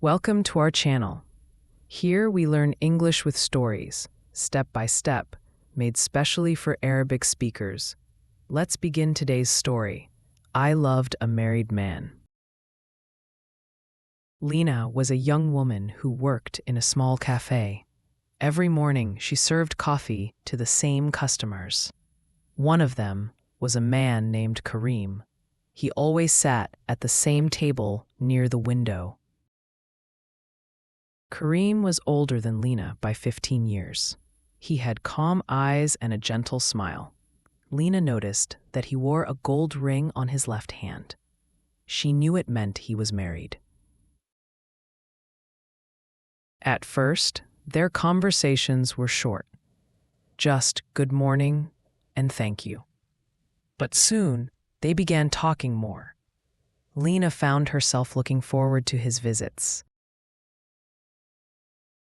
Welcome to our channel. Here we learn English with stories, step by step, made specially for Arabic speakers. Let's begin today's story. I Loved a Married Man. Lena was a young woman who worked in a small cafe. Every morning she served coffee to the same customers. One of them was a man named Karim. He always sat at the same table near the window. Karim was older than Lena by 15 years. He had calm eyes and a gentle smile. Lena noticed that he wore a gold ring on his left hand. She knew it meant he was married. At first, their conversations were short. Just good morning and thank you. But soon, they began talking more. Lena found herself looking forward to his visits.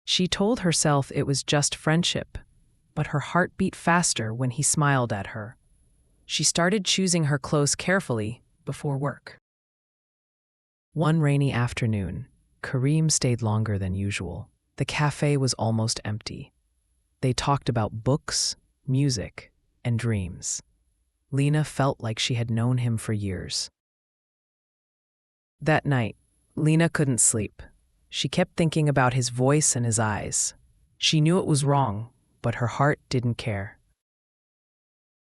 She told herself it was just friendship, but her heart beat faster when he smiled at her. She started choosing her clothes carefully before work. One rainy afternoon, Karim stayed longer than usual. The cafe was almost empty. They talked about books, music, and dreams. Lena felt like she had known him for years. That night, Lena couldn't sleep. She kept thinking about his voice and his eyes. She knew it was wrong, but her heart didn't care.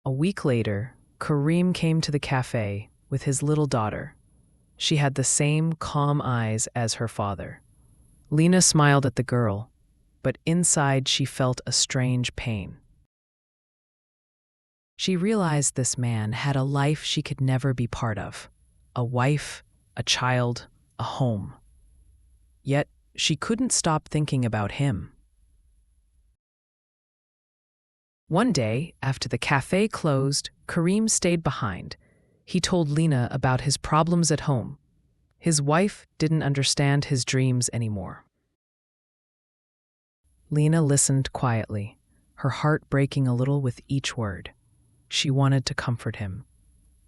A week later, Karim came to the cafe with his little daughter. She had the same calm eyes as her father. Lena smiled at the girl, but inside she felt a strange pain. She realized this man had a life she could never be part of. A wife, a child, a home. Yet, she couldn't stop thinking about him. One day, after the cafe closed, Karim stayed behind. He told Lena about his problems at home. His wife didn't understand his dreams anymore. Lena listened quietly, her heart breaking a little with each word. She wanted to comfort him.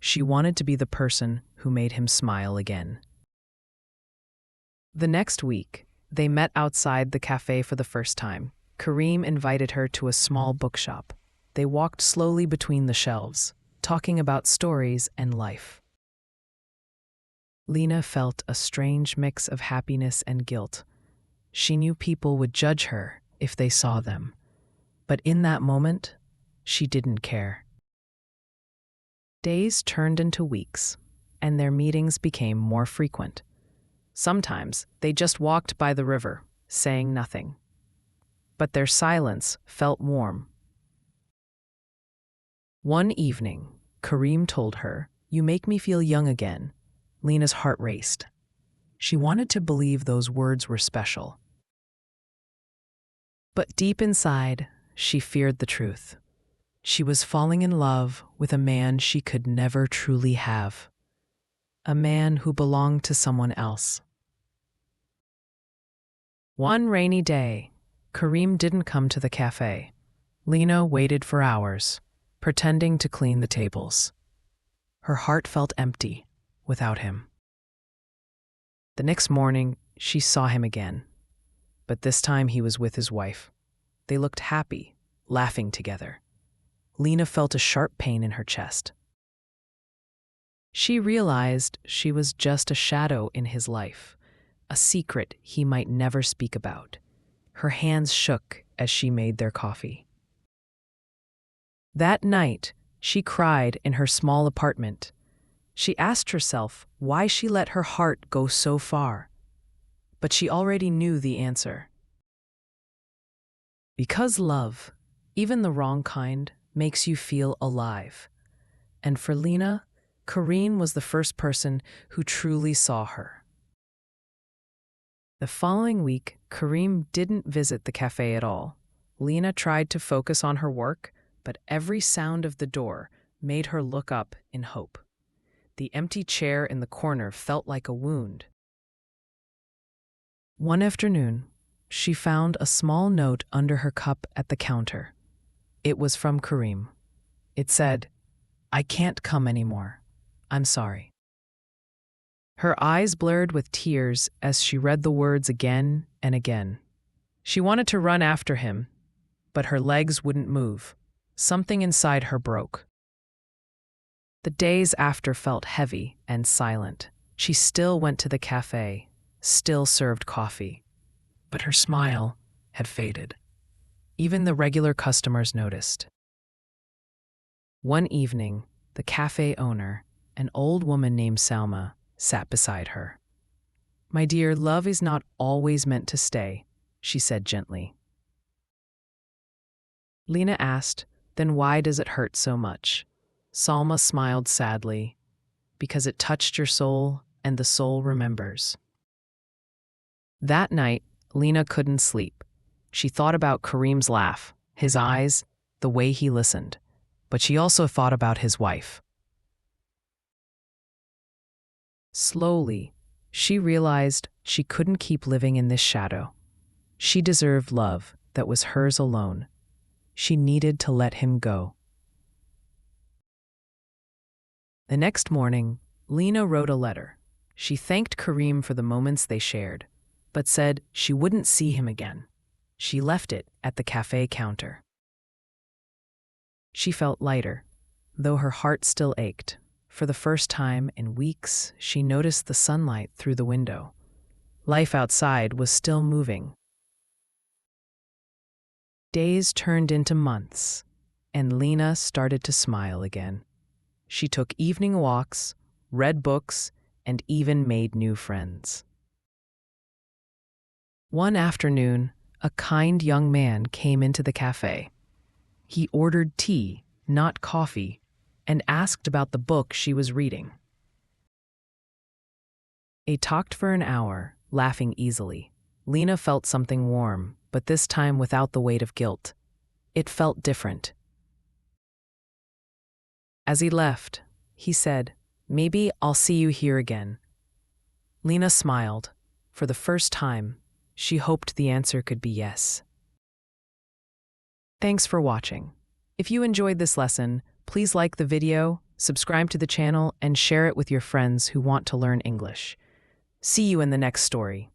She wanted to be the person who made him smile again. The next week, they met outside the cafe for the first time. Karim invited her to a small bookshop. They walked slowly between the shelves, talking about stories and life. Lena felt a strange mix of happiness and guilt. She knew people would judge her if they saw them. But in that moment, she didn't care. Days turned into weeks, and their meetings became more frequent. Sometimes they just walked by the river, saying nothing. But their silence felt warm. One evening, Karim told her, "You make me feel young again." Lena's heart raced. She wanted to believe those words were special. But deep inside, she feared the truth. She was falling in love with a man she could never truly have. A man who belonged to someone else. One rainy day, Karim didn't come to the cafe. Lena waited for hours, pretending to clean the tables. Her heart felt empty without him. The next morning, she saw him again, but this time he was with his wife. They looked happy, laughing together. Lena felt a sharp pain in her chest. She realized she was just a shadow in his life, a secret he might never speak about. Her hands shook as she made their coffee. That night, she cried in her small apartment. She asked herself why she let her heart go so far. But she already knew the answer. Because love, even the wrong kind, makes you feel alive. And for Lena, Karim was the first person who truly saw her. The following week, Karim didn't visit the cafe at all. Lena tried to focus on her work, but every sound of the door made her look up in hope. The empty chair in the corner felt like a wound. One afternoon, she found a small note under her cup at the counter. It was from Karim. It said, "I can't come anymore. I'm sorry." Her eyes blurred with tears as she read the words again and again. She wanted to run after him, but her legs wouldn't move. Something inside her broke. The days after felt heavy and silent. She still went to the cafe, still served coffee, but her smile had faded. Even the regular customers noticed. One evening, the cafe owner, an old woman named Salma, sat beside her. "My dear, love is not always meant to stay," she said gently. Lena asked, "Then why does it hurt so much?" Salma smiled sadly, "Because it touched your soul, and the soul remembers." That night, Lena couldn't sleep. She thought about Kareem's laugh, his eyes, the way he listened. But she also thought about his wife. Slowly, she realized she couldn't keep living in this shadow. She deserved love that was hers alone. She needed to let him go. The next morning, Lena wrote a letter. She thanked Kareem for the moments they shared, but said she wouldn't see him again. She left it at the cafe counter. She felt lighter, though her heart still ached. For the first time in weeks, she noticed the sunlight through the window. Life outside was still moving. Days turned into months, and Lena started to smile again. She took evening walks, read books, and even made new friends. One afternoon, a kind young man came into the cafe. He ordered tea, not coffee, and asked about the book she was reading. They talked for an hour, laughing easily. Lena felt something warm, but this time without the weight of guilt. It felt different. As he left, he said, "Maybe I'll see you here again." Lena smiled. For the first time, she hoped the answer could be yes. Thanks for watching. If you enjoyed this lesson, please like the video, subscribe to the channel, and share it with your friends who want to learn English. See you in the next story.